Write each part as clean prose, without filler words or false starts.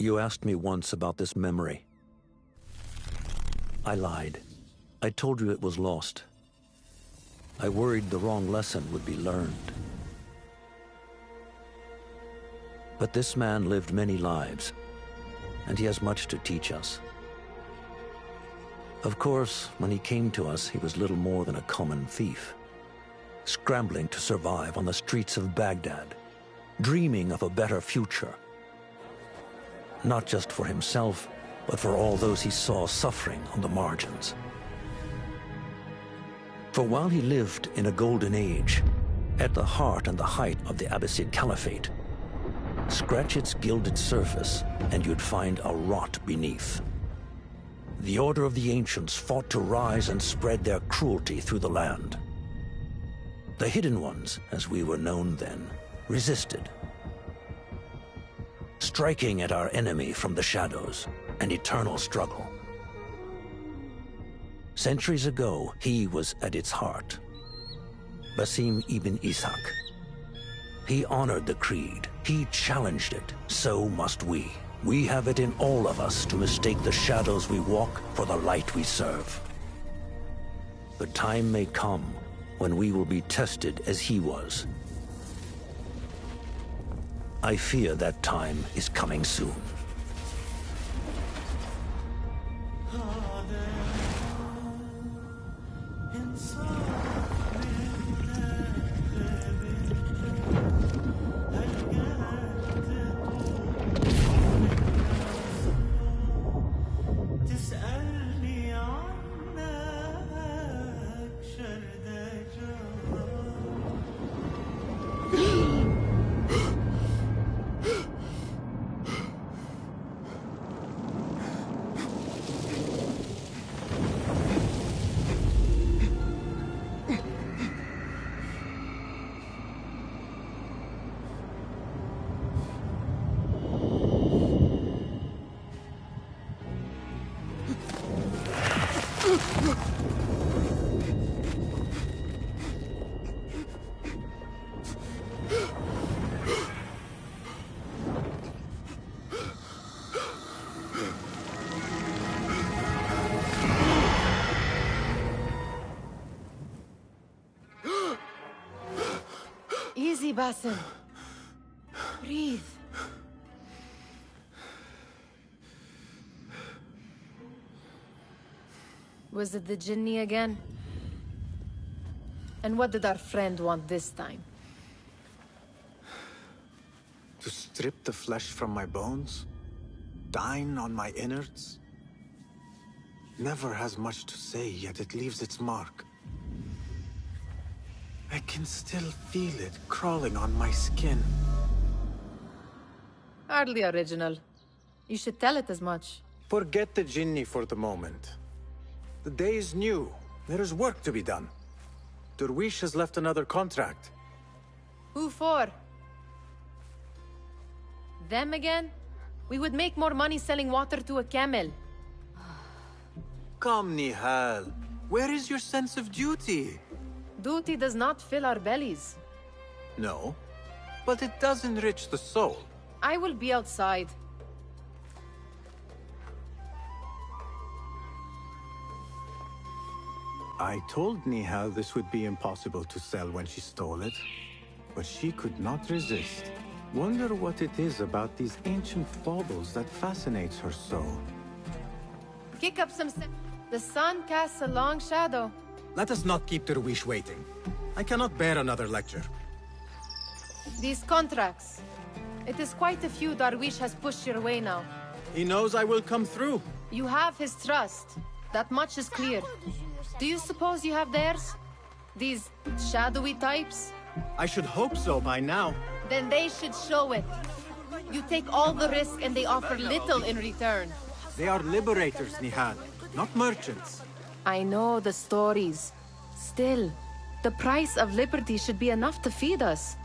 You asked me once about this memory. I lied. I told you it was lost. I worried the wrong lesson would be learned. But this man lived many lives, and he has much to teach us. Of course, when he came to us, he was little more than a common thief, scrambling to survive on the streets of Baghdad, dreaming of a better future. Not just for himself, but for all those he saw suffering on the margins. For while he lived in a golden age, at the heart and the height of the Abbasid Caliphate, scratch its gilded surface and you'd find a rot beneath. The Order of the Ancients fought to rise and spread their cruelty through the land. The Hidden Ones, as we were known then, resisted, striking at our enemy from the shadows, an eternal struggle. Centuries ago, he was at its heart. Basim ibn Ishaq. He honored the creed. He challenged it. So must we. We have it in all of us to mistake the shadows we walk for the light we serve. The time may come when we will be tested as he was. I fear that time is coming soon. Easy, Basim. Breathe. Was it the Jinni again? And what did our friend want this time? To strip the flesh from my bones? Dine on my innards? Never has much to say, yet it leaves its mark. I can still feel it crawling on my skin. Hardly original. You should tell it as much. Forget the Jinni for the moment. The day is new. There is work to be done. Derwish has left another contract. Who for? Them again? We would make more money selling water to a camel. Come, Nihal. Where is your sense of duty? Duty does not fill our bellies. No, but it does enrich the soul. I will be outside. I told Nihal this would be impossible to sell when she stole it, but she could not resist. Wonder what it is about these ancient baubles that fascinates her so. Kick up some The sun casts a long shadow. Let us not keep Derwish waiting. I cannot bear another lecture. These contracts. It is quite a few Darwish has pushed your way now. He knows I will come through. You have his trust. That much is clear. Do you suppose you have theirs? These shadowy types? I should hope so by now. Then they should show it. You take all the risk and they offer little in return. They are liberators, Nihal, not merchants. I know the stories. Still, the price of liberty should be enough to feed us.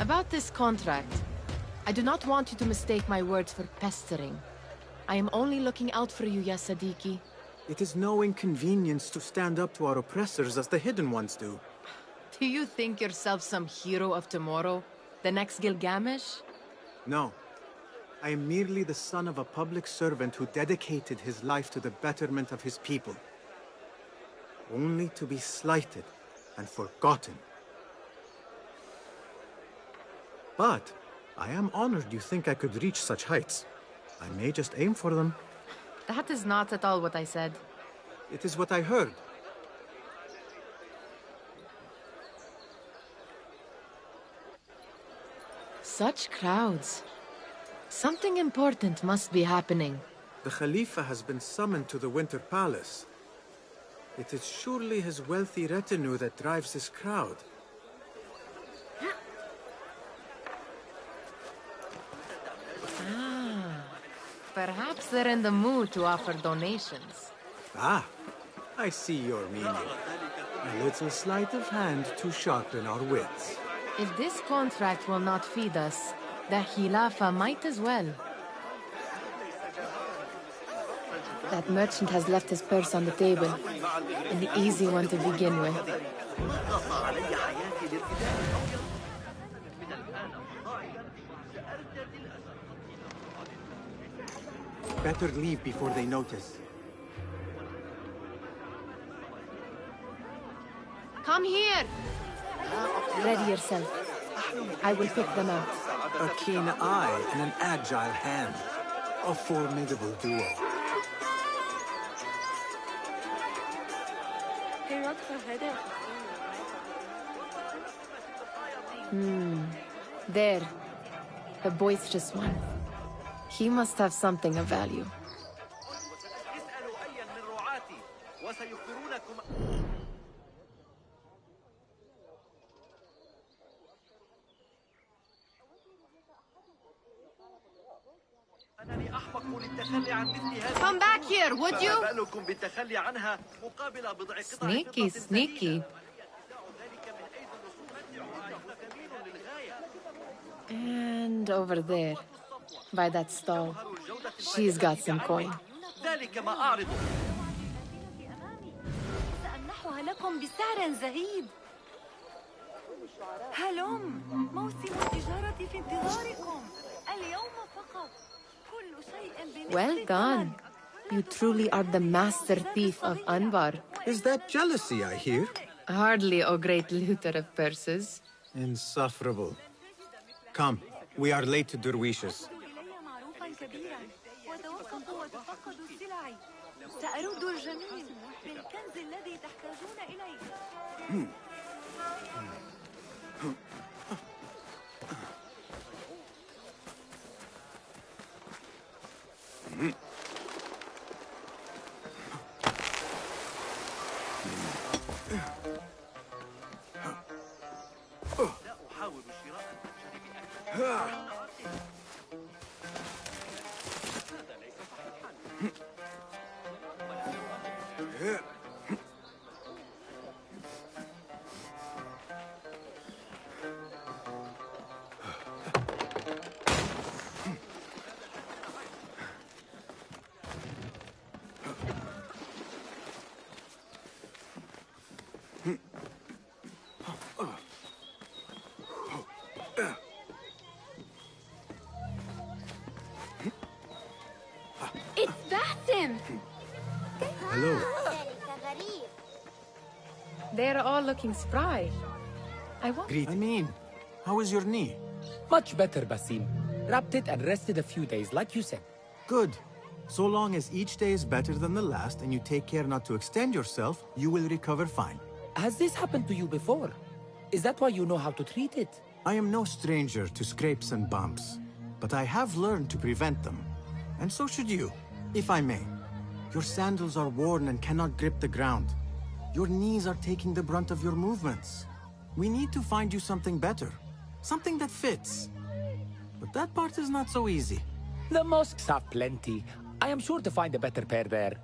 About this contract, I do not want you to mistake my words for pestering. I am only looking out for you, ya Sadiki. It is no inconvenience to stand up to our oppressors as the Hidden Ones do. Do you think yourself some hero of tomorrow? The next Gilgamesh? No. I am merely the son of a public servant who dedicated his life to the betterment of his people. Only to be slighted and forgotten. But I am honored you think I could reach such heights. I may just aim for them. That is not at all what I said. It is what I heard. Such crowds. Something important must be happening. The Khalifa has been summoned to the Winter Palace. It is surely his wealthy retinue that drives this crowd. Perhaps they're in the mood to offer donations. Ah, I see your meaning. A little sleight of hand to sharpen our wits. If this contract will not feed us, the Khilafa might as well. That merchant has left his purse on the table. An easy one to begin with. Better leave before they notice. Come here! Ready yourself. I will pick them out. A keen eye and an agile hand. A formidable duo. There. The boisterous one. He must have something of value. Come back here, would you? Sneaky, sneaky. And over there, by that stall, she's got some coin. هلم موسم التجارة في انتظاركم اليوم فقط كل شيء Well done. You truly are the master thief of Anbar. Is that jealousy I hear? Hardly, O great looter of purses. Insufferable. Come, we are late to Derwishes. سأرد الجميع بالكنز الذي تحتاجون إليه. It's Basim! Hello. They're all looking spry. I mean, how is your knee? Much better, Basim. Wrapped it and rested a few days, like you said. Good. So long as each day is better than the last and you take care not to extend yourself, you will recover fine. Has this happened to you before? Is that why you know how to treat it? I am no stranger to scrapes and bumps, but I have learned to prevent them. And so should you, if I may. Your sandals are worn and cannot grip the ground. Your knees are taking the brunt of your movements. We need to find you something better. Something that fits. But that part is not so easy. The mosques have plenty. I am sure to find a better pair there.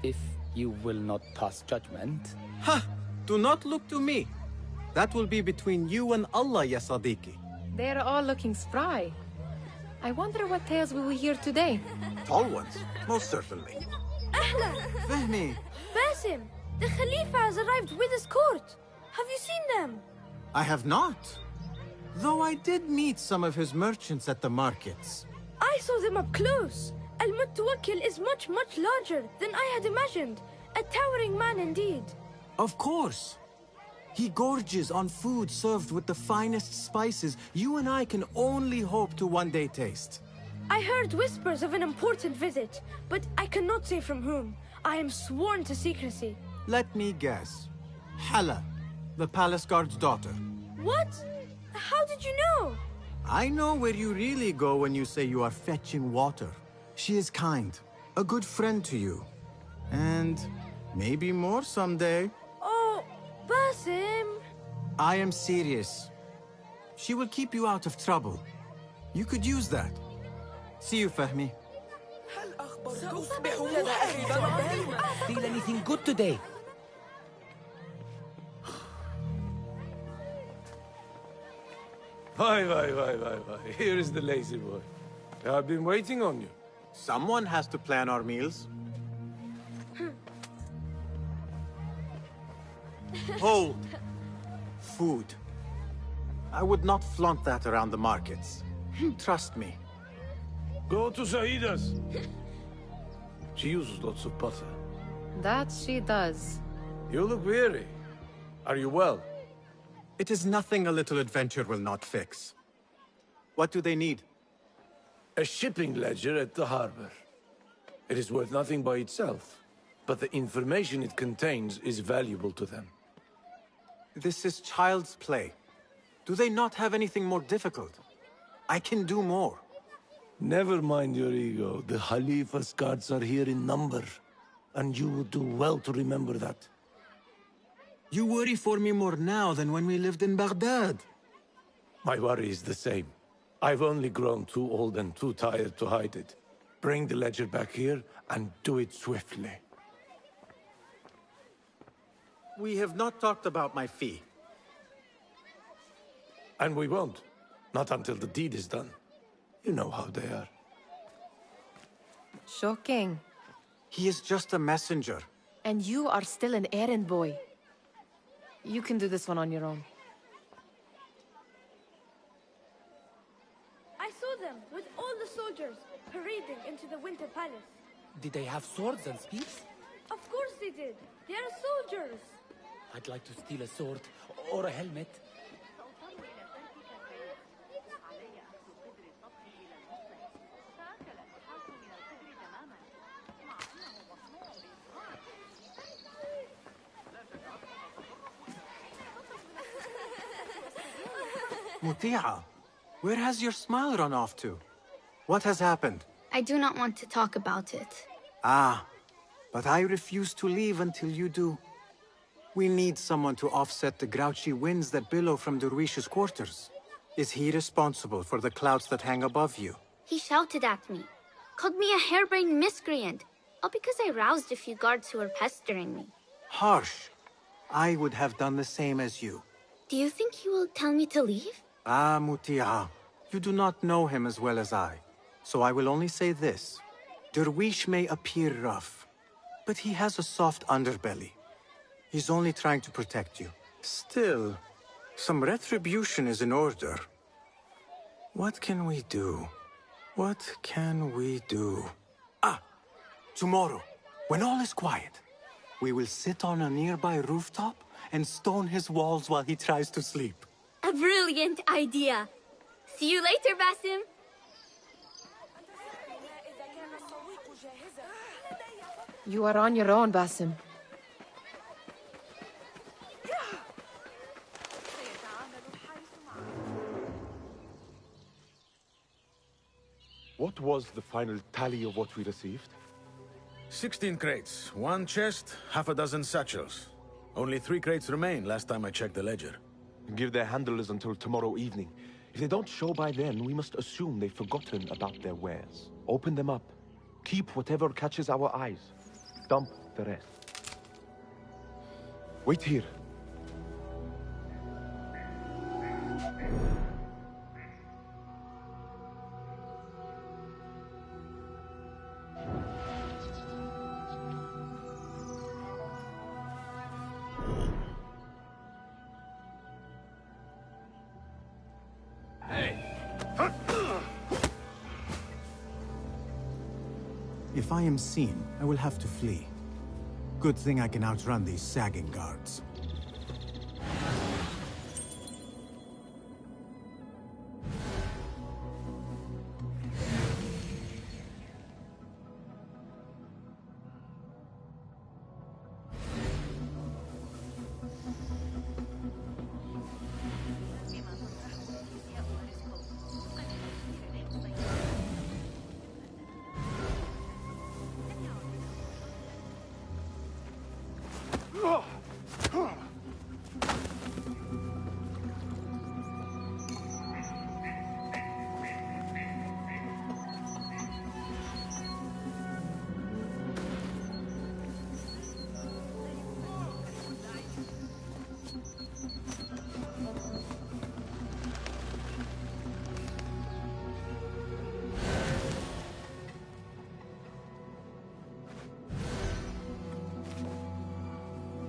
If you will not pass judgment. Ha! Do not look to me. That will be between you and Allah, ya Sadiqi. They're all looking spry. I wonder what tales we will hear today. Tall ones, most certainly. Fehmi, Basim, the Khalifa has arrived with his court. Have you seen them? I have not. Though I did meet some of his merchants at the markets. I saw them up close. Al-Mutawakkil is much, much larger than I had imagined. A towering man indeed. Of course. He gorges on food served with the finest spices you and I can only hope to one day taste. I heard whispers of an important visit, but I cannot say from whom. I am sworn to secrecy. Let me guess. Hala, the palace guard's daughter. What? How did you know? I know where you really go when you say you are fetching water. She is kind, a good friend to you. And maybe more someday. Oh, Basim. I am serious. She will keep you out of trouble. You could use that. See you, Fahmi. Feel anything good today? Why. Here is the lazy boy. I've been waiting on you. Someone has to plan our meals. Hold. Food. I would not flaunt that around the markets. Trust me. Go to Sahida's. She uses lots of butter. That she does. You look weary. Are you well? It is nothing a little adventure will not fix. What do they need? A shipping ledger at the harbor. It is worth nothing by itself, but the information it contains is valuable to them. This is child's play. Do they not have anything more difficult? I can do more. Never mind your ego. The Khalifa's guards are here in number, and you would do well to remember that. You worry for me more now than when we lived in Baghdad. My worry is the same. I've only grown too old and too tired to hide it. Bring the ledger back here, and do it swiftly. We have not talked about my fee. And we won't. Not until the deed is done. You know how they are. Shocking. He is just a messenger. And you are still an errand boy. You can do this one on your own. I saw them with all the soldiers parading into the Winter Palace. Did they have swords and spears? Of course they did. They are soldiers. I'd like to steal a sword or a helmet. Muti'a, where has your smile run off to? What has happened? I do not want to talk about it. Ah, but I refuse to leave until you do. We need someone to offset the grouchy winds that billow from Derwish's quarters. Is he responsible for the clouds that hang above you? He shouted at me, called me a harebrained miscreant, all because I roused a few guards who were pestering me. Harsh. I would have done the same as you. Do you think he will tell me to leave? Ah, Muti'a, you do not know him as well as I. So I will only say this. Derwish may appear rough, but he has a soft underbelly. He's only trying to protect you. Still, some retribution is in order. What can we do? What can we do? Ah, tomorrow, when all is quiet, we will sit on a nearby rooftop and stone his walls while he tries to sleep. A brilliant idea. See you later, Basim. You are on your own, Basim. What was the final tally of what we received? 16 crates, 1 chest, half a dozen satchels. Only 3 crates remain last time I checked the ledger. Give their handlers until tomorrow evening. If they don't show by then, we must assume they've forgotten about their wares. Open them up. Keep whatever catches our eyes. Dump the rest. Wait here. If I am seen, I will have to flee. Good thing I can outrun these sagging guards.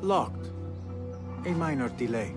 Locked. A minor delay.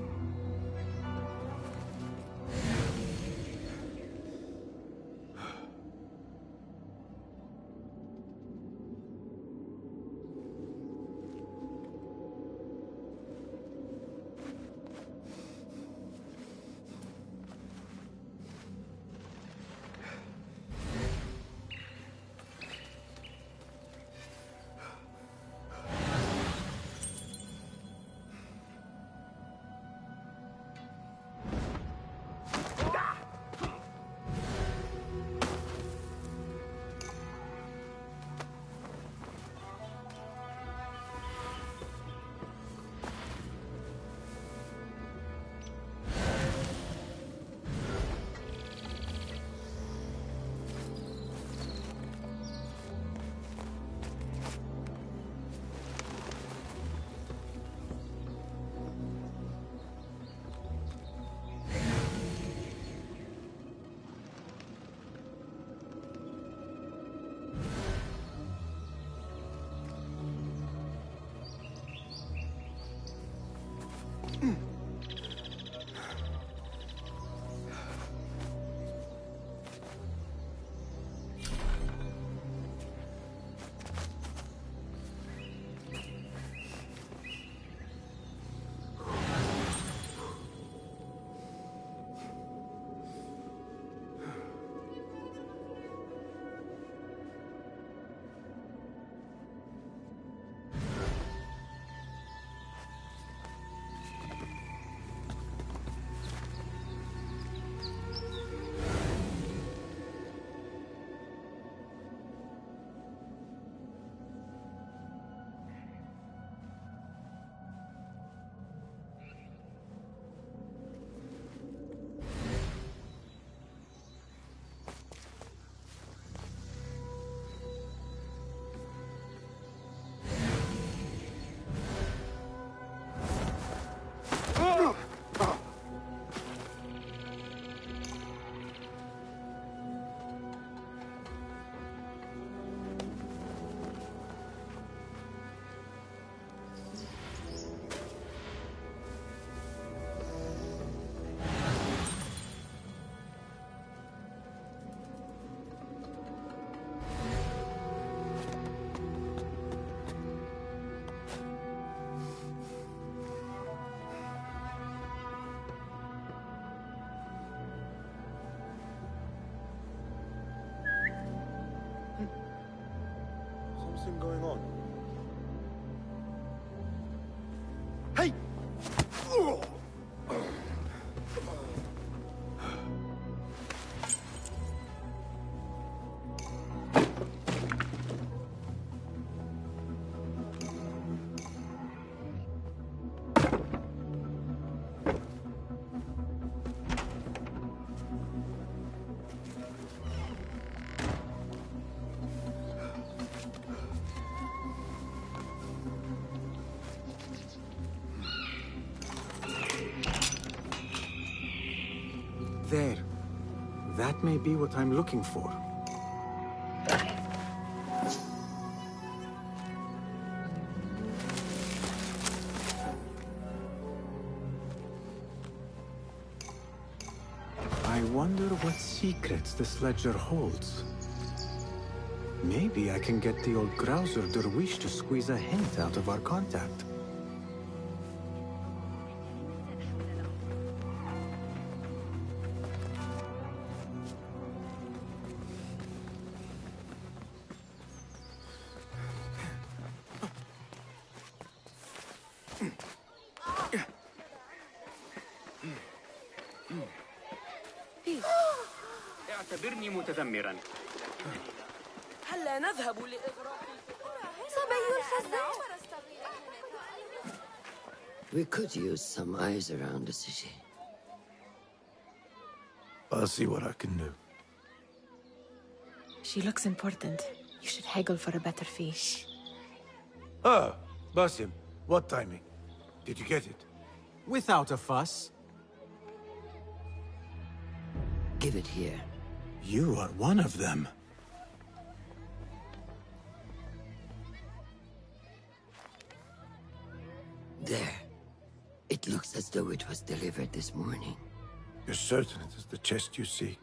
Something going on. Hey! There. That may be what I'm looking for. I I wonder what secrets this ledger holds. Maybe I can get the old grouser Derwish to squeeze a hint out of our contact. اعتبرني متذمرا. هلا نذهب لإغراق We could use some eyes around the city. I'll see what I can do. She looks important. You should haggle for a better fee. Ah, Basim, what timing? Did you get it? Without a fuss. Give it here. You are one of them. There. It looks as though it was delivered this morning. You're certain it is the chest you seek?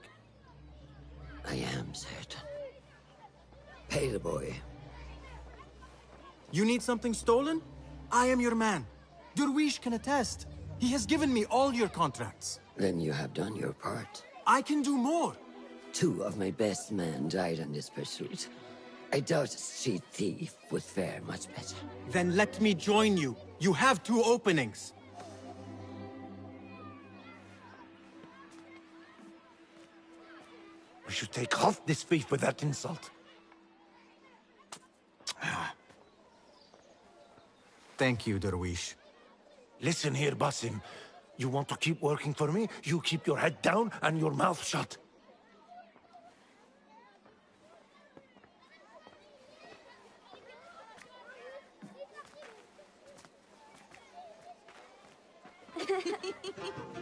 I am certain. Pay the boy. You need something stolen? I am your man. Derwish can attest. He has given me all your contracts. Then you have done your part. I can do more. 2 of my best men died in this pursuit. I doubt a street thief would fare much better. Then let me join you. You have 2 openings. We should take off this thief with that insult. Thank you, Derwish. Listen here, Basim. You want to keep working for me? You keep your head down and your mouth shut.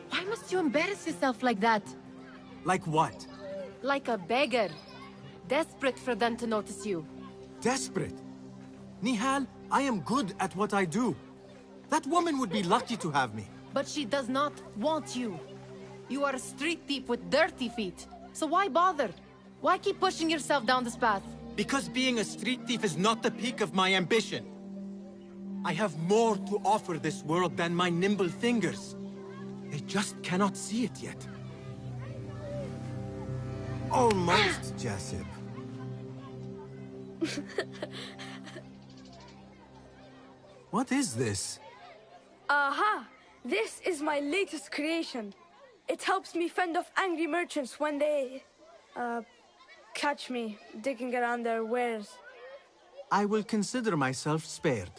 Why must you embarrass yourself like that? Like what? Like a beggar. Desperate for them to notice you. Desperate? Nihal, I am good at what I do. That woman would be lucky to have me. But she does not want you. You are a street thief with dirty feet. So why bother? Why keep pushing yourself down this path? Because being a street thief is not the peak of my ambition. I have more to offer this world than my nimble fingers. They just cannot see it yet. Almost, Jessup. What is this? Aha! This is my latest creation. It helps me fend off angry merchants when they... catch me digging around their wares. I will consider myself spared.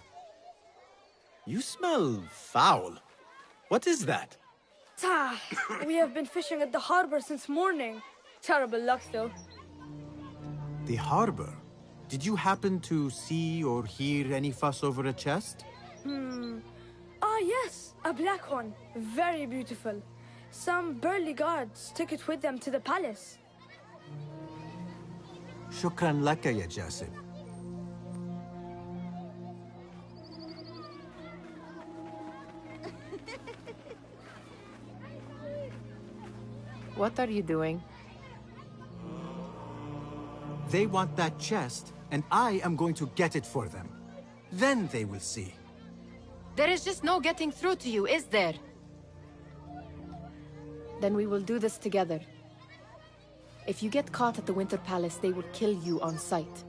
You smell foul. What is that? Ah, we have been fishing at the harbor since morning. Terrible luck, though. The harbor? Did you happen to see or hear any fuss over a chest? Ah, yes, a black one. Very beautiful. Some burly guards took it with them to the palace. Shukran laka, ya Jessup. What are you doing? They want that chest, and I am going to get it for them. Then they will see. There is just no getting through to you, is there? Then we will do this together. If you get caught at the Winter Palace, they will kill you on sight.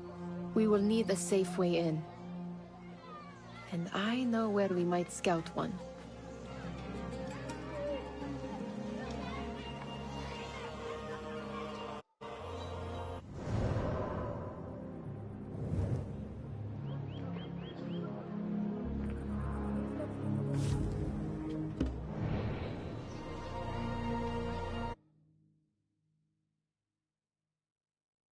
We will need a safe way in. And I know where we might scout one.